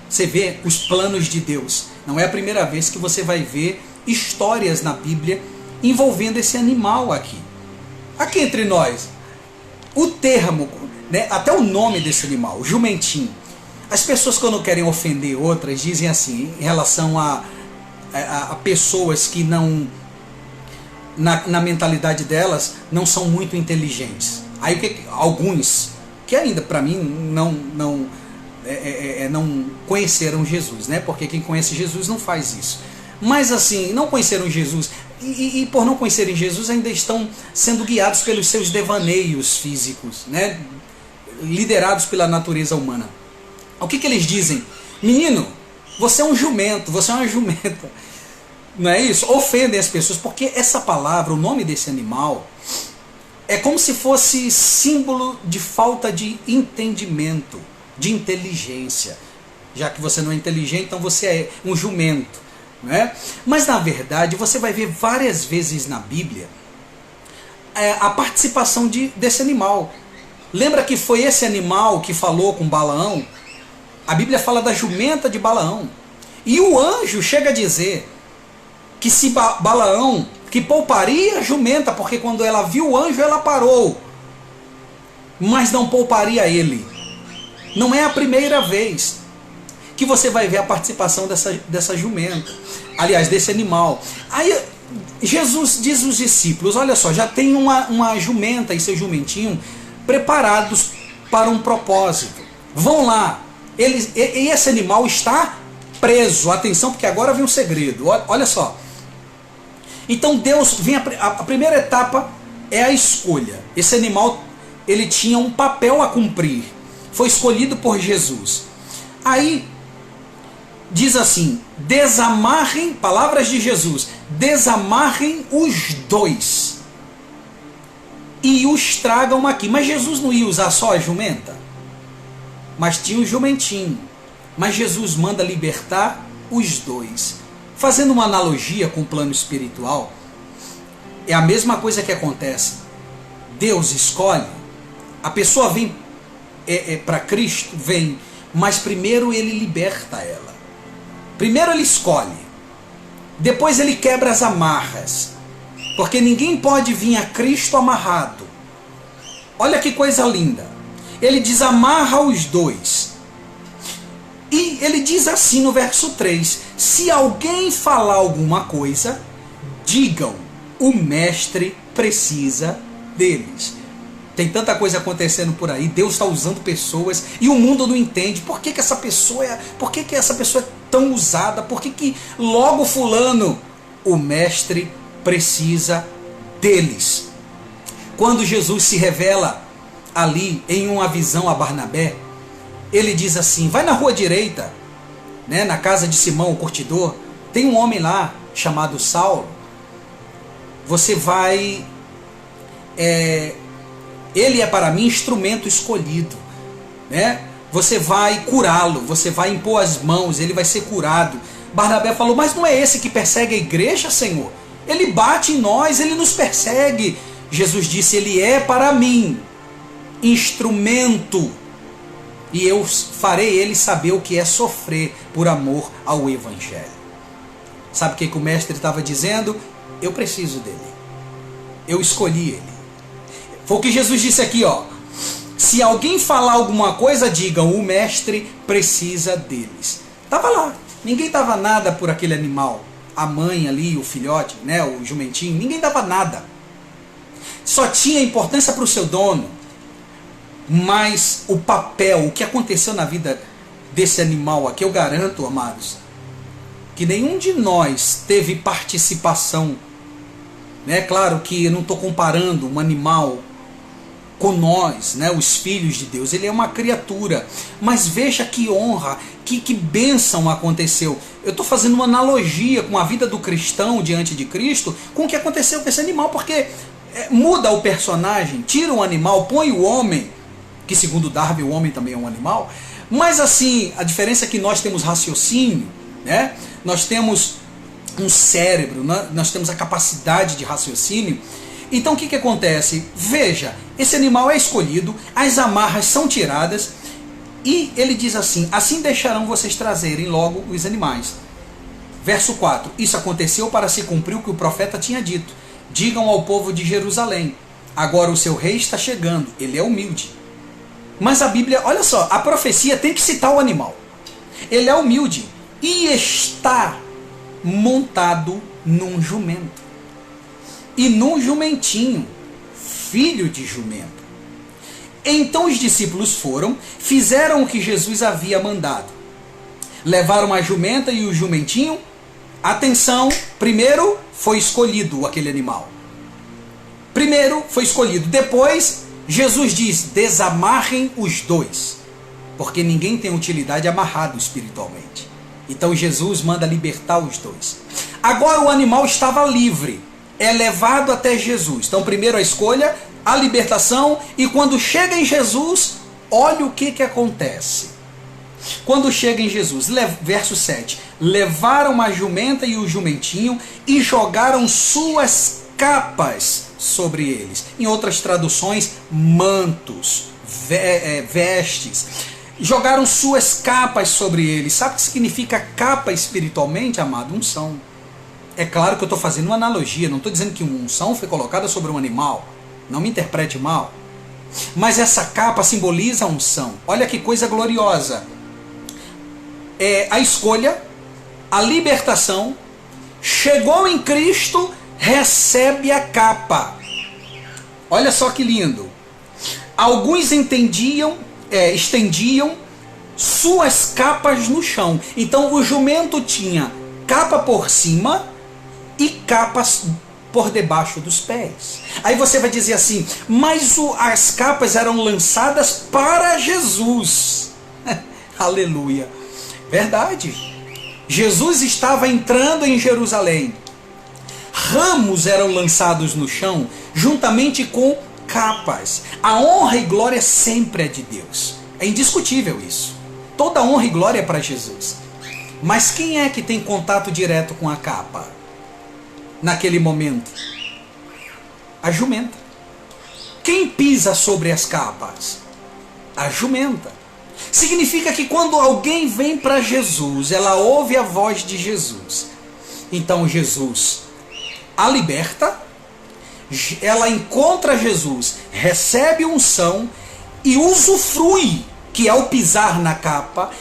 Você vê os planos de Deus. Não é a primeira vez que você vai ver histórias na Bíblia envolvendo esse animal aqui. Aqui entre nós, o termo, né, até o nome desse animal, jumentinho. As pessoas, quando querem ofender outras, dizem assim, em relação a pessoas que não, na mentalidade delas, não são muito inteligentes. Aí alguns, que ainda para mim não conheceram Jesus, né? Porque quem conhece Jesus não faz isso. Mas assim, não conheceram Jesus e por não conhecerem Jesus ainda estão sendo guiados pelos seus devaneios físicos, né? Liderados pela natureza humana. O que eles dizem? Menino, você é um jumento, você é uma jumenta. Não é isso? Ofendem as pessoas, porque essa palavra, o nome desse animal, é como se fosse símbolo de falta de entendimento, de inteligência. Já que você não é inteligente, então você é um jumento. Né? Mas na verdade você vai ver várias vezes na Bíblia a participação desse animal. Lembra que foi esse animal que falou com Balaão? A Bíblia fala da jumenta de Balaão. E o anjo chega a dizer que se Balaão, que pouparia a jumenta, porque quando ela viu o anjo ela parou, mas não pouparia ele. Não é a primeira vez que você vai ver a participação dessa jumenta, aliás, desse animal. Aí Jesus diz aos discípulos, olha só, já tem uma jumenta e seu jumentinho preparados para um propósito. Vão lá. E esse animal está preso. Atenção, porque agora vem um segredo. Olha só. Então Deus vem, a primeira etapa é a escolha. Esse animal, ele tinha um papel a cumprir. Foi escolhido por Jesus. Aí diz assim, desamarrem, palavras de Jesus, desamarrem os dois e os tragam aqui. Mas Jesus não ia usar só a jumenta? Mas tinha o jumentinho. Mas Jesus manda libertar os dois. Fazendo uma analogia com o plano espiritual, é a mesma coisa que acontece. Deus escolhe, a pessoa vem para Cristo, vem, mas primeiro ele liberta ela. Primeiro ele escolhe, depois ele quebra as amarras, porque ninguém pode vir a Cristo amarrado. Olha que coisa linda. Ele desamarra os dois. E ele diz assim no verso 3, se alguém falar alguma coisa, digam, o mestre precisa deles. Tem tanta coisa acontecendo por aí, Deus está usando pessoas e o mundo não entende. Por que essa pessoa é tão usada? Por que logo fulano? O mestre precisa deles. Quando Jesus se revela ali em uma visão a Barnabé, ele diz assim, vai na rua direita, né, na casa de Simão, o curtidor, tem um homem lá chamado Saulo, você vai, ele é para mim instrumento escolhido, né? Você vai curá-lo, você vai impor as mãos, ele vai ser curado. Barnabé falou, mas não é esse que persegue a igreja, Senhor? Ele bate em nós, ele nos persegue. Jesus disse, ele é para mim instrumento, e eu farei ele saber o que é sofrer por amor ao Evangelho. Sabe o que o mestre estava dizendo? Eu preciso dele. Eu escolhi ele. Foi o que Jesus disse aqui, ó. Se alguém falar alguma coisa, digam, o mestre precisa deles. Estava lá. Ninguém dava nada por aquele animal. A mãe ali, o filhote, né, o jumentinho, ninguém dava nada. Só tinha importância para o seu dono. Mas o papel, o que aconteceu na vida desse animal aqui, eu garanto, amados, que nenhum de nós teve participação. Né? Claro que eu não estou comparando um animal com nós, né? Os filhos de Deus. Ele é uma criatura. Mas veja que honra, que bênção aconteceu. Eu estou fazendo uma analogia com a vida do cristão diante de Cristo, com o que aconteceu com esse animal, porque muda o personagem, tira o animal, põe o homem. que segundo Darwin o homem também é um animal, mas assim, a diferença é que nós temos raciocínio, né? Nós temos um cérebro, nós temos a capacidade de raciocínio. Então o que acontece? Veja, esse animal é escolhido, as amarras são tiradas, e ele diz assim: assim deixarão vocês trazerem logo os animais. Verso 4, isso aconteceu para se cumprir o que o profeta tinha dito. Digam ao povo de Jerusalém, agora o seu rei está chegando, ele é humilde. Mas a Bíblia, olha só, a profecia tem que citar o animal. Ele é humilde e está montado num jumento. E num jumentinho, filho de jumento. Então os discípulos foram, fizeram o que Jesus havia mandado. Levaram a jumenta e o jumentinho. Atenção, primeiro foi escolhido aquele animal. Primeiro foi escolhido. Depois, Jesus diz, desamarrem os dois. Porque ninguém tem utilidade amarrado espiritualmente. Então Jesus manda libertar os dois. Agora o animal estava livre. É levado até Jesus. Então primeiro a escolha, a libertação. E quando chega em Jesus, olha o que acontece. Quando chega em Jesus, verso 7, levaram a jumenta e o jumentinho e jogaram suas capas sobre eles. Em outras traduções, mantos, vestes. Jogaram suas capas sobre eles. Sabe o que significa capa espiritualmente, amado? Unção. É claro que eu estou fazendo uma analogia, não estou dizendo que uma unção foi colocada sobre um animal. Não me interprete mal. Mas essa capa simboliza a unção. Olha que coisa gloriosa. A escolha, a libertação, chegou em Cristo, recebe a capa. Olha só que lindo. Alguns estendiam suas capas no chão. Então o jumento tinha capa por cima e capas por debaixo dos pés. Aí você vai dizer assim, mas as capas eram lançadas para Jesus. Aleluia. Verdade. Jesus estava entrando em Jerusalém. Ramos eram lançados no chão, juntamente com capas. A honra e glória sempre é de Deus. É indiscutível isso. Toda honra e glória é para Jesus. Mas quem é que tem contato direto com a capa? Naquele momento? A jumenta. Quem pisa sobre as capas? A jumenta. Significa que quando alguém vem para Jesus, ela ouve a voz de Jesus. Então Jesus a liberta, ela encontra Jesus, recebe unção e usufrui, que é o pisar na capa,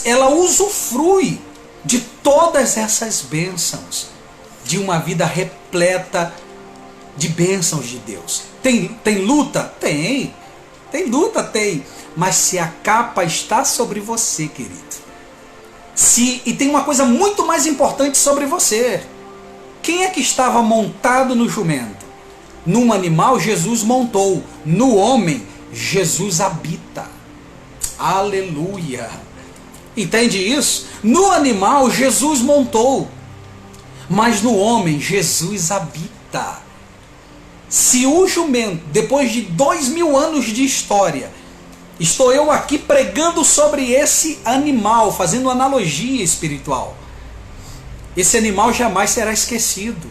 ela usufrui de todas essas bênçãos, de uma vida repleta de bênçãos de Deus. Tem luta? Tem. Tem luta? Tem. Mas se a capa está sobre você, querido, e tem uma coisa muito mais importante sobre você. Quem é que estava montado no jumento? Num animal, Jesus montou. No homem, Jesus habita. Aleluia. Entende isso? No animal, Jesus montou. Mas no homem, Jesus habita. Se o jumento, depois de 2000 anos de história, estou eu aqui pregando sobre esse animal, fazendo analogia espiritual. Esse animal jamais será esquecido.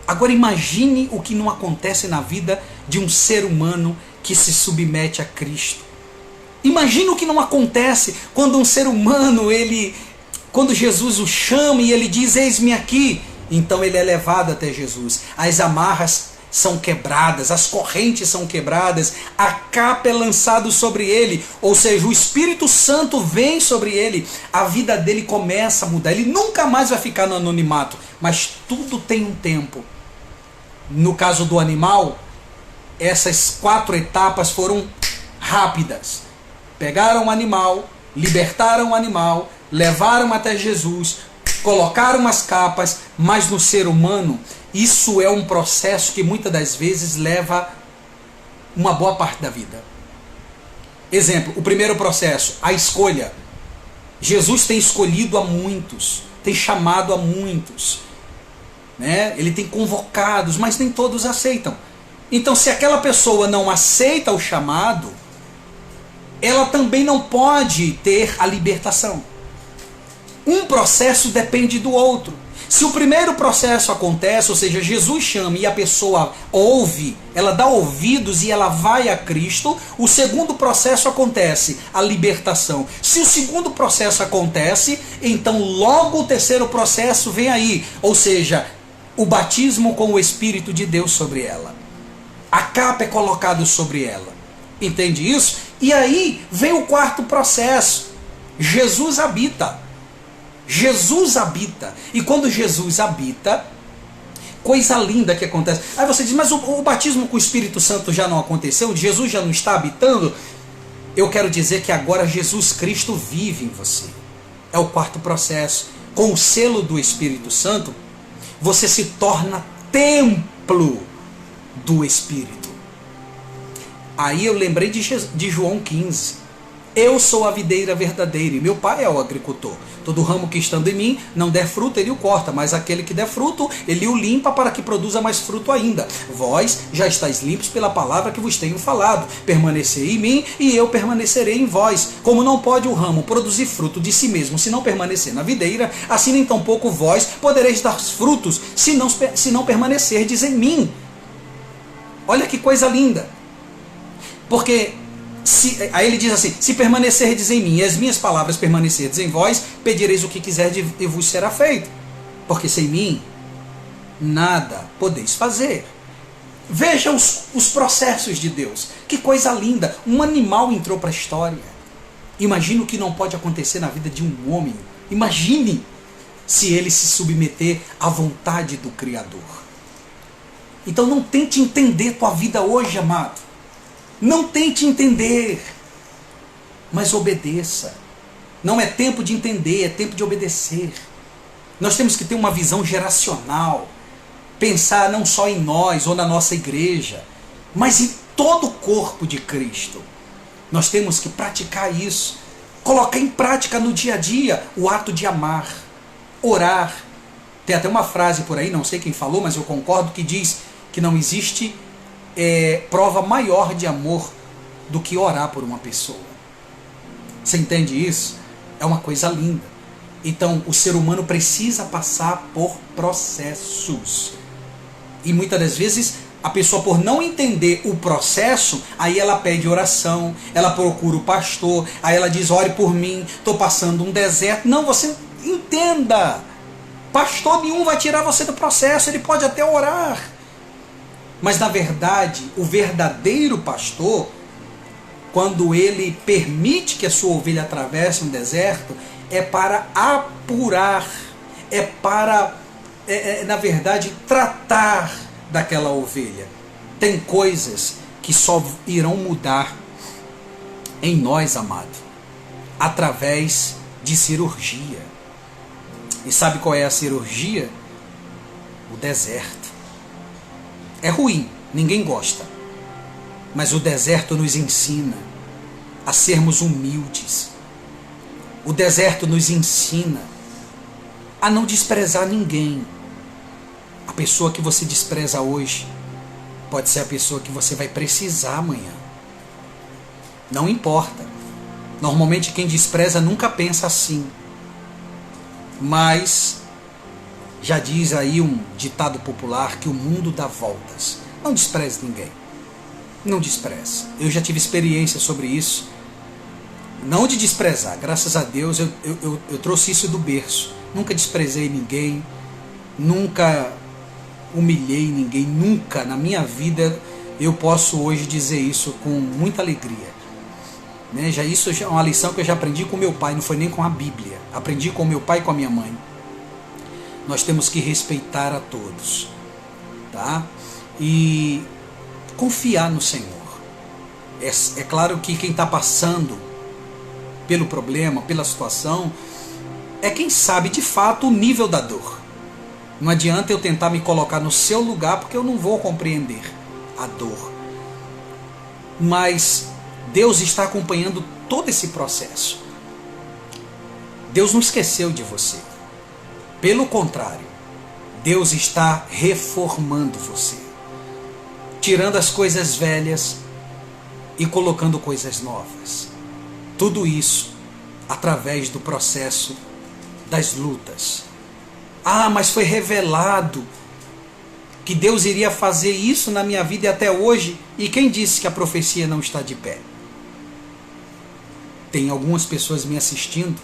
Agora imagine o que não acontece na vida de um ser humano que se submete a Cristo. Imagine o que não acontece quando um ser humano, quando Jesus o chama e ele diz, eis-me aqui. Então ele é levado até Jesus. As amarras são quebradas, as correntes são quebradas, a capa é lançada sobre ele, ou seja, o Espírito Santo vem sobre ele, a vida dele começa a mudar, ele nunca mais vai ficar no anonimato, mas tudo tem um tempo. No caso do animal, essas 4 etapas foram rápidas. Pegaram o animal, libertaram o animal, levaram até Jesus, colocaram as capas, mas no ser humano, isso é um processo que muitas das vezes leva uma boa parte da vida. Exemplo, o primeiro processo, a escolha. Jesus tem escolhido a muitos, tem chamado a muitos, né? Ele tem convocados, mas nem todos aceitam. Então, se aquela pessoa não aceita o chamado, ela também não pode ter a libertação. Um processo depende do outro. Se o primeiro processo acontece, ou seja, Jesus chama e a pessoa ouve, ela dá ouvidos e ela vai a Cristo, o segundo processo acontece, a libertação. Se o segundo processo acontece, então logo o terceiro processo vem aí, ou seja, o batismo com o Espírito de Deus sobre ela. A capa é colocada sobre ela. Entende isso? E aí vem o quarto processo. Jesus habita. Jesus habita. E quando Jesus habita, coisa linda que acontece. Aí você diz, mas o batismo com o Espírito Santo já não aconteceu? Jesus já não está habitando? Eu quero dizer que agora Jesus Cristo vive em você. É o quarto processo. Com o selo do Espírito Santo, você se torna templo do Espírito. Aí eu lembrei de João 15. Eu sou a videira verdadeira e meu pai é o agricultor. Todo ramo que estando em mim não der fruto, ele o corta, mas aquele que der fruto, ele o limpa para que produza mais fruto ainda. Vós já estáis limpos pela palavra que vos tenho falado. Permanecei em mim e eu permanecerei em vós. Como não pode o ramo produzir fruto de si mesmo se não permanecer na videira, assim nem tampouco vós podereis dar frutos se não permanecerdes em mim. Olha que coisa linda. Porque aí ele diz assim, se permanecerdes em mim e as minhas palavras permanecerdes em vós, pedireis o que quiserdes e vos será feito. Porque sem mim, nada podeis fazer. Veja os processos de Deus. Que coisa linda. Um animal entrou para a história. Imagina o que não pode acontecer na vida de um homem. Imagine se ele se submeter à vontade do Criador. Então não tente entender tua vida hoje, amado. Não tente entender, mas obedeça. Não é tempo de entender, é tempo de obedecer. Nós temos que ter uma visão geracional, pensar não só em nós ou na nossa igreja, mas em todo o corpo de Cristo. Nós temos que praticar isso, colocar em prática no dia a dia o ato de amar, orar. Tem até uma frase por aí, não sei quem falou, mas eu concordo, que diz que não existe prova maior de amor do que orar por uma pessoa. Você entende isso? É uma coisa linda. Então, o ser humano precisa passar por processos. E muitas das vezes, a pessoa, por não entender o processo, aí ela pede oração, ela procura o pastor, aí ela diz, ore por mim, estou passando um deserto. Não, você entenda. Pastor nenhum vai tirar você do processo, ele pode até orar. Mas na verdade, o verdadeiro pastor, quando ele permite que a sua ovelha atravesse um deserto, é para apurar, é para, na verdade, tratar daquela ovelha. Tem coisas que só irão mudar em nós, amado, através de cirurgia. E sabe qual é a cirurgia? O deserto. É ruim, ninguém gosta. Mas o deserto nos ensina a sermos humildes. O deserto nos ensina a não desprezar ninguém. A pessoa que você despreza hoje pode ser a pessoa que você vai precisar amanhã. Não importa. Normalmente quem despreza nunca pensa assim. Mas já diz aí um ditado popular que o mundo dá voltas. Não despreze ninguém. Não despreze. Eu já tive experiência sobre isso. Não de desprezar. Graças a Deus eu trouxe isso do berço. Nunca desprezei ninguém. Nunca humilhei ninguém. Nunca na minha vida eu posso hoje dizer isso com muita alegria. Né? Isso já é uma lição que eu já aprendi com meu pai. Não foi nem com a Bíblia. Aprendi com meu pai e com a minha mãe. Nós temos que respeitar a todos, tá? E confiar no Senhor. É claro que quem está passando pelo problema, pela situação, é quem sabe de fato o nível da dor. Não adianta eu tentar me colocar no seu lugar, porque eu não vou compreender a dor. Mas Deus está acompanhando todo esse processo. Deus não esqueceu de você. Pelo contrário, Deus está reformando você, tirando as coisas velhas e colocando coisas novas. Tudo isso através do processo das lutas. Ah, mas foi revelado que Deus iria fazer isso na minha vida e até hoje. E quem disse que a profecia não está de pé? Tem algumas pessoas me assistindo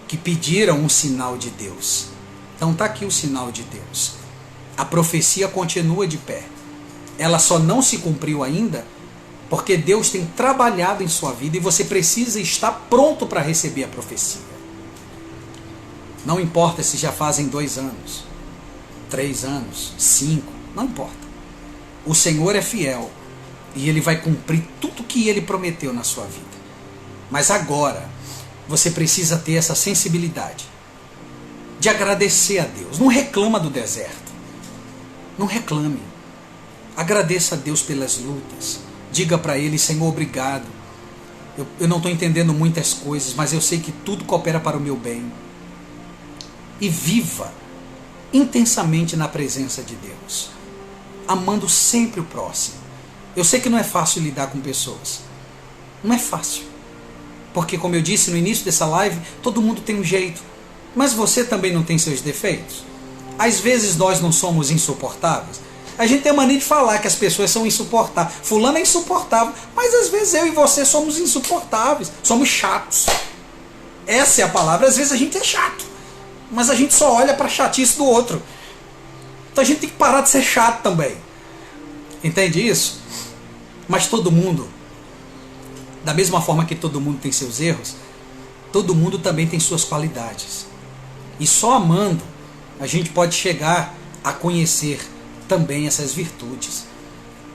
que pediram um sinal de Deus. Então está aqui o sinal de Deus. A profecia continua de pé. Ela só não se cumpriu ainda porque Deus tem trabalhado em sua vida e você precisa estar pronto para receber a profecia. Não importa se já fazem 2 anos, 3 anos, 5, não importa. O Senhor é fiel e Ele vai cumprir tudo que Ele prometeu na sua vida. Mas agora você precisa ter essa sensibilidade de agradecer a Deus. Não reclama do deserto. Não reclame. Agradeça a Deus pelas lutas. Diga para Ele: Senhor, obrigado. Eu não estou entendendo muitas coisas, mas eu sei que tudo coopera para o meu bem. E viva intensamente na presença de Deus, amando sempre o próximo. Eu sei que não é fácil lidar com pessoas. Não é fácil. Porque, como eu disse no início dessa live, todo mundo tem um jeito. Mas você também não tem seus defeitos? Às vezes nós não somos insuportáveis. A gente tem a mania de falar que as pessoas são insuportáveis. Fulano é insuportável. Mas às vezes eu e você somos insuportáveis. Somos chatos. Essa é a palavra. Às vezes a gente é chato. Mas a gente só olha para a chatice do outro. Então a gente tem que parar de ser chato também. Entende isso? Mas todo mundo, da mesma forma que todo mundo tem seus erros, todo mundo também tem suas qualidades. E só amando a gente pode chegar a conhecer também essas virtudes.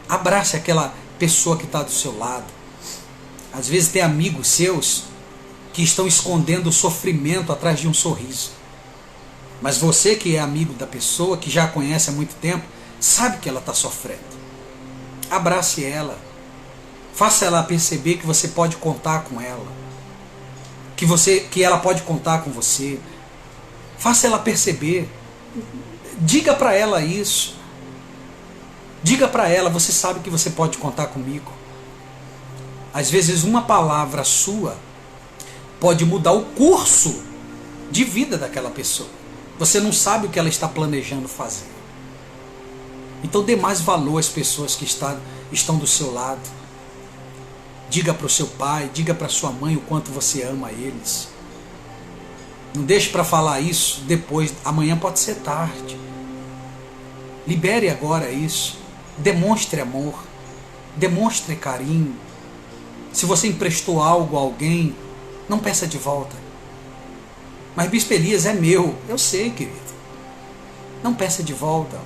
Abrace aquela pessoa que está do seu lado. Às vezes tem amigos seus que estão escondendo o sofrimento atrás de um sorriso. Mas você que é amigo da pessoa, que já a conhece há muito tempo, sabe que ela está sofrendo. Abrace ela. Faça ela perceber que você pode contar com ela. Que ela pode contar com você. Faça ela perceber. Diga para ela isso. Diga para ela: você sabe que você pode contar comigo. Às vezes uma palavra sua pode mudar o curso de vida daquela pessoa. Você não sabe o que ela está planejando fazer. Então dê mais valor às pessoas que estão do seu lado. Diga para o seu pai, diga para sua mãe o quanto você ama eles. Não deixe para falar isso depois, amanhã pode ser tarde. Libere agora isso. Demonstre amor. Demonstre carinho. Se você emprestou algo a alguém, não peça de volta. Mas Bispo Elias, é meu. Eu sei, querido. Não peça de volta.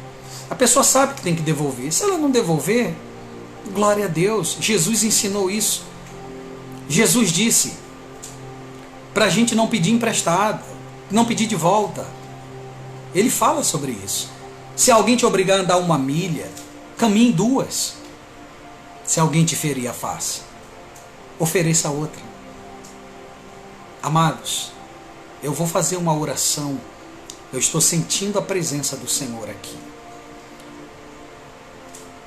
A pessoa sabe que tem que devolver. Se ela não devolver, glória a Deus. Jesus ensinou isso. Jesus disse para a gente não pedir emprestado, não pedir de volta. Ele fala sobre isso. Se alguém te obrigar a andar 1 milha, caminhe 2. Se alguém te ferir a face, ofereça outra. Amados, eu vou fazer uma oração. Eu estou sentindo a presença do Senhor aqui.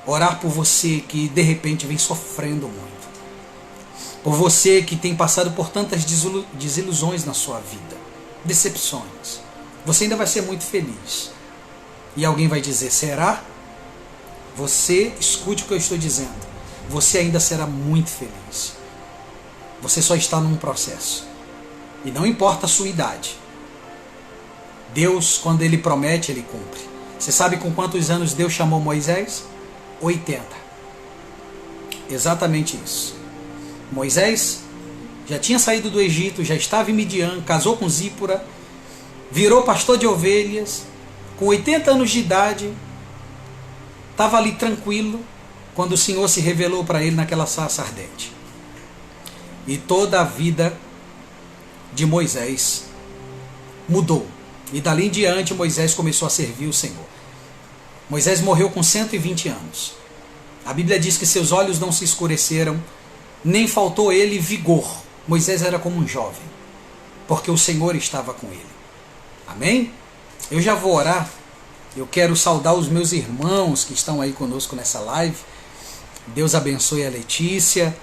Orar por você que de repente vem sofrendo muito. Por você que tem passado por tantas desilusões na sua vida. Decepções. Você ainda vai ser muito feliz. E alguém vai dizer: será? Você escute o que eu estou dizendo. Você ainda será muito feliz. Você só está num processo. E não importa a sua idade. Deus, quando Ele promete, Ele cumpre. Você sabe com quantos anos Deus chamou Moisés? 80. Exatamente isso. Moisés já tinha saído do Egito, já estava em Midian, casou com Zípora, virou pastor de ovelhas, com 80 anos de idade, estava ali tranquilo, quando o Senhor se revelou para ele naquela sarça ardente. E toda a vida de Moisés mudou. E dali em diante Moisés começou a servir o Senhor. Moisés morreu com 120 anos. A Bíblia diz que seus olhos não se escureceram, nem faltou ele vigor. Moisés era como um jovem, porque o Senhor estava com ele. Amém? Eu já vou orar. Eu quero saudar os meus irmãos que estão aí conosco nessa live. Deus abençoe a Letícia.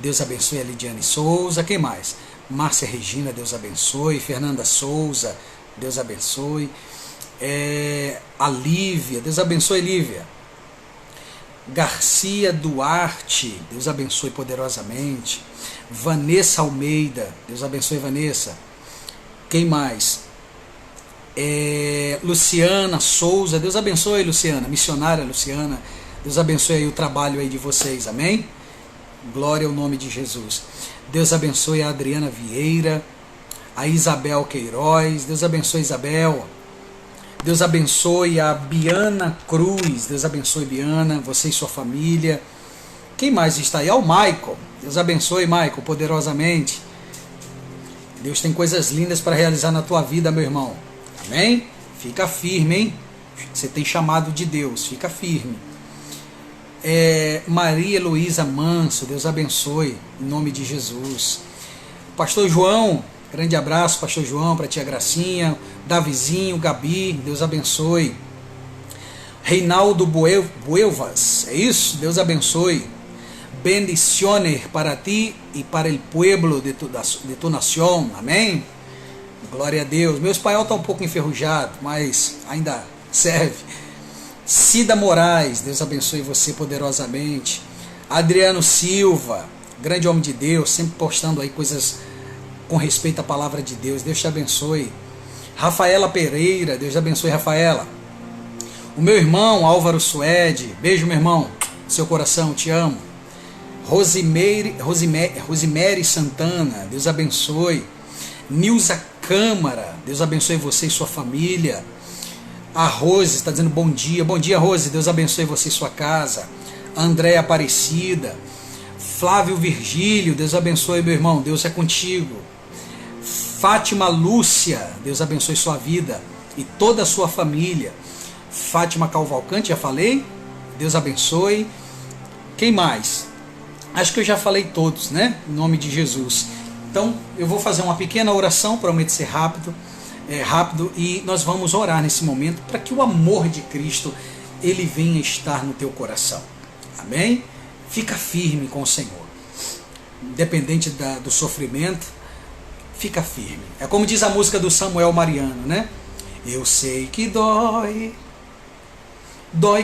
Deus abençoe a Lidiane Souza. Quem mais? Márcia Regina, Deus abençoe. Fernanda Souza, Deus abençoe. A Lívia, Deus abençoe, Lívia. Garcia Duarte, Deus abençoe poderosamente. Vanessa Almeida, Deus abençoe, Vanessa. Quem mais? Luciana Souza, Deus abençoe, Luciana. Missionária Luciana, Deus abençoe aí o trabalho aí de vocês, amém? Glória ao nome de Jesus. Deus abençoe a Adriana Vieira, a Isabel Queiroz, Deus abençoe Isabel. Deus abençoe a Biana Cruz, Deus abençoe Biana, você e sua família. Quem mais está aí? O Michael, Deus abençoe Michael, poderosamente. Deus tem coisas lindas para realizar na tua vida, meu irmão. Amém? Fica firme, hein? Você tem chamado de Deus, fica firme. Maria Heloísa Manso, Deus abençoe, em nome de Jesus. Pastor João, grande abraço, Pastor João, para tia Gracinha, Davizinho, Gabi, Deus abençoe. Reinaldo Buelvas, é isso? Deus abençoe. Bendiciones para ti e para el pueblo de tu nación, amém? Glória a Deus. Meu espanhol está um pouco enferrujado, mas ainda serve. Cida Moraes, Deus abençoe você poderosamente. Adriano Silva, grande homem de Deus, sempre postando aí coisas com respeito à palavra de Deus, Deus te abençoe. Rafaela Pereira, Deus te abençoe, Rafaela. O meu irmão Álvaro Suede, beijo, meu irmão, seu coração, te amo. Rosemary Santana, Deus abençoe. Nilza Câmara, Deus abençoe você e sua família. A Rose está dizendo bom dia, Rose, Deus abençoe você e sua casa. Andréa Aparecida, Flávio Virgílio, Deus abençoe, meu irmão, Deus é contigo. Fátima Lúcia, Deus abençoe sua vida e toda a sua família. Fátima Cavalcante, já falei, Deus abençoe. Quem mais? Acho que eu já falei todos, né? Em nome de Jesus. Então, eu vou fazer uma pequena oração, prometo ser rápido, e nós vamos orar nesse momento para que o amor de Cristo ele venha estar no teu coração. Amém? Fica firme com o Senhor. Independente do sofrimento, fica firme. É como diz a música do Samuel Mariano, né? Eu sei que dói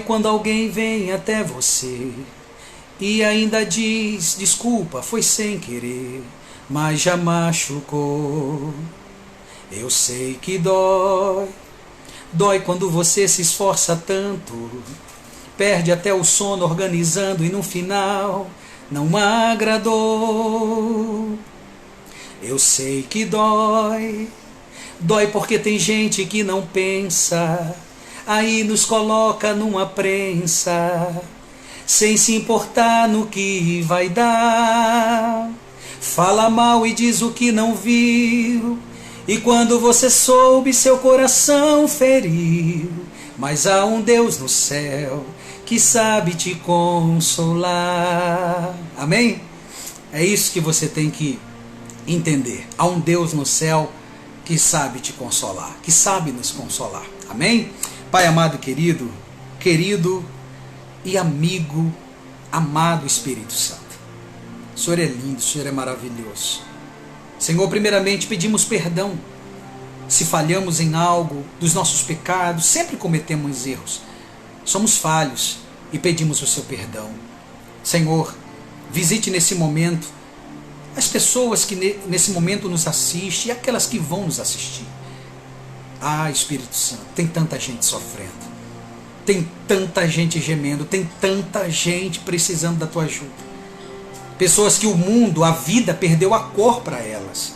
quando alguém vem até você e ainda diz, desculpa, foi sem querer, mas já machucou. Eu sei que dói quando você se esforça tanto, perde até o sono organizando e no final não agradou. Eu sei que dói porque tem gente que não pensa, aí nos coloca numa prensa, sem se importar no que vai dar. Fala mal e diz o que não viu, e quando você soube seu coração feriu. Mas há um Deus no céu que sabe te consolar. Amém? É isso que você tem que entender. Há um Deus no céu que sabe te consolar, que sabe nos consolar. Amém? Pai amado, querido e amigo, amado Espírito Santo. O Senhor é lindo, o Senhor é maravilhoso. Senhor, primeiramente pedimos perdão se falhamos em algo dos nossos pecados, sempre cometemos erros. Somos falhos e pedimos o seu perdão. Senhor, visite nesse momento as pessoas que nesse momento nos assistem e aquelas que vão nos assistir. Ah, Espírito Santo, tem tanta gente sofrendo, tem tanta gente gemendo, tem tanta gente precisando da tua ajuda. Pessoas que o mundo, a vida perdeu a cor para elas.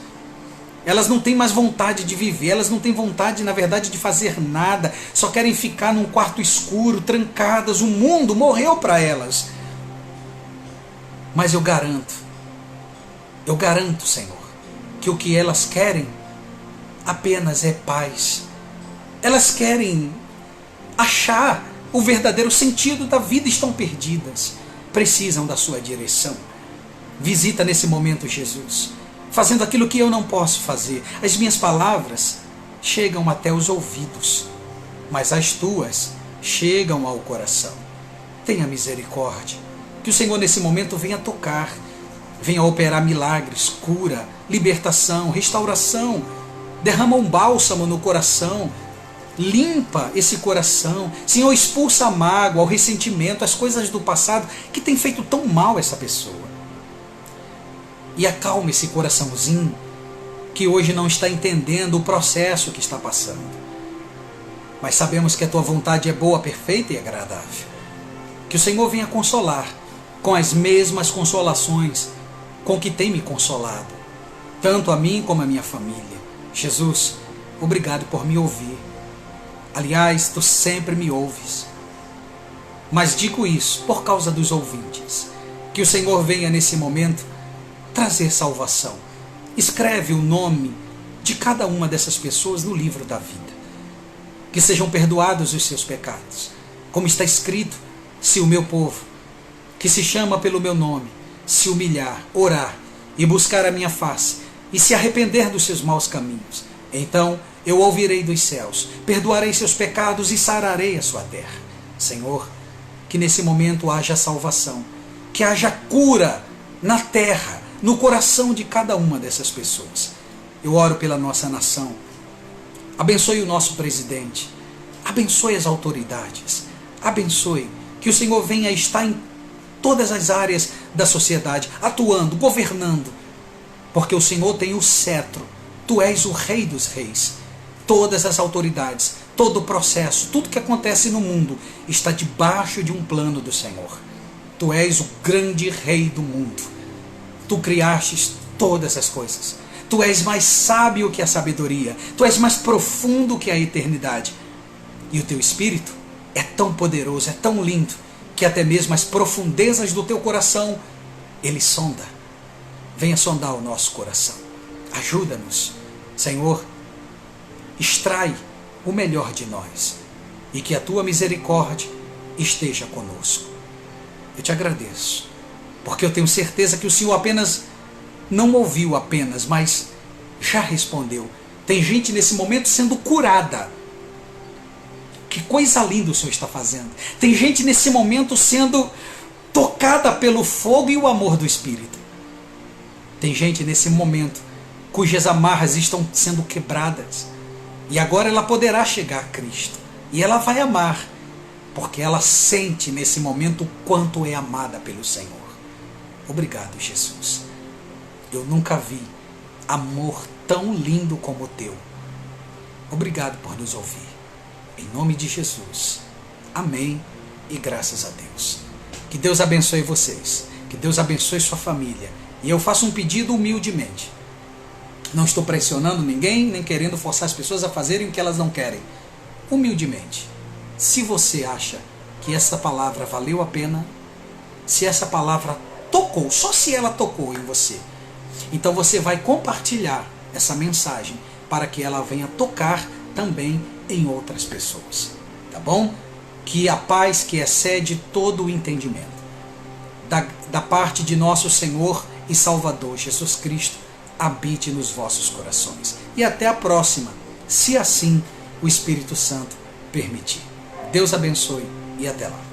Elas não têm mais vontade de viver, elas não têm vontade, na verdade, de fazer nada, só querem ficar num quarto escuro, trancadas, o mundo morreu para elas. Mas eu garanto, Senhor, que o que elas querem apenas é paz. Elas querem achar o verdadeiro sentido da vida, estão perdidas, precisam da sua direção. Visita nesse momento, Jesus, fazendo aquilo que eu não posso fazer. As minhas palavras chegam até os ouvidos, mas as tuas chegam ao coração. Tenha misericórdia, que o Senhor nesse momento venha tocar venha operar milagres, cura, libertação, restauração. Derrama um bálsamo no coração, limpa esse coração. Senhor, expulsa a mágoa, o ressentimento, as coisas do passado que tem feito tão mal a essa pessoa. E acalma esse coraçãozinho que hoje não está entendendo o processo que está passando. Mas sabemos que a tua vontade é boa, perfeita e agradável. Que o Senhor venha consolar com as mesmas consolações com que tem me consolado, tanto a mim como a minha família. Jesus, obrigado por me ouvir. Aliás, tu sempre me ouves. Mas digo isso por causa dos ouvintes. Que o Senhor venha nesse momento trazer salvação. Escreve o nome de cada uma dessas pessoas no livro da vida. Que sejam perdoados os seus pecados. Como está escrito, se o meu povo, que se chama pelo meu nome, se humilhar, orar e buscar a minha face, e se arrepender dos seus maus caminhos, então eu ouvirei dos céus, perdoarei seus pecados e sararei a sua terra. Senhor, que nesse momento haja salvação, que haja cura na terra, no coração de cada uma dessas pessoas. Eu oro pela nossa nação. Abençoe o nosso presidente, abençoe as autoridades, abençoe, que o Senhor venha estar em todas as áreas da sociedade, atuando, governando, porque o Senhor tem o cetro, tu és o Rei dos Reis. Todas as autoridades, todo o processo, tudo que acontece no mundo está debaixo de um plano do Senhor. Tu és o grande Rei do mundo. Tu criastes todas as coisas. Tu és mais sábio que a sabedoria. Tu és mais profundo que a eternidade. E o teu Espírito é tão poderoso, é tão lindo, que até mesmo as profundezas do teu coração, ele sonda. Venha sondar o nosso coração. Ajuda-nos, Senhor. Extrai o melhor de nós. E que a tua misericórdia esteja conosco. Eu te agradeço, porque eu tenho certeza que o Senhor apenas não ouviu apenas, mas já respondeu. Tem gente nesse momento sendo curada. Que coisa linda o Senhor está fazendo. Tem gente nesse momento sendo tocada pelo fogo e o amor do Espírito. Tem gente nesse momento cujas amarras estão sendo quebradas. E agora ela poderá chegar a Cristo. E ela vai amar, porque ela sente nesse momento o quanto é amada pelo Senhor. Obrigado, Jesus. Eu nunca vi amor tão lindo como o teu. Obrigado por nos ouvir. Em nome de Jesus. Amém e graças a Deus. Que Deus abençoe vocês. Que Deus abençoe sua família. E eu faço um pedido humildemente. Não estou pressionando ninguém, nem querendo forçar as pessoas a fazerem o que elas não querem. Humildemente. Se você acha que essa palavra valeu a pena, se essa palavra tocou, só se ela tocou em você, então você vai compartilhar essa mensagem para que ela venha tocar também em outras pessoas. Tá bom? Que a paz que excede todo o entendimento, da parte de nosso Senhor e Salvador Jesus Cristo, habite nos vossos corações. E até a próxima, se assim o Espírito Santo permitir. Deus abençoe e até lá.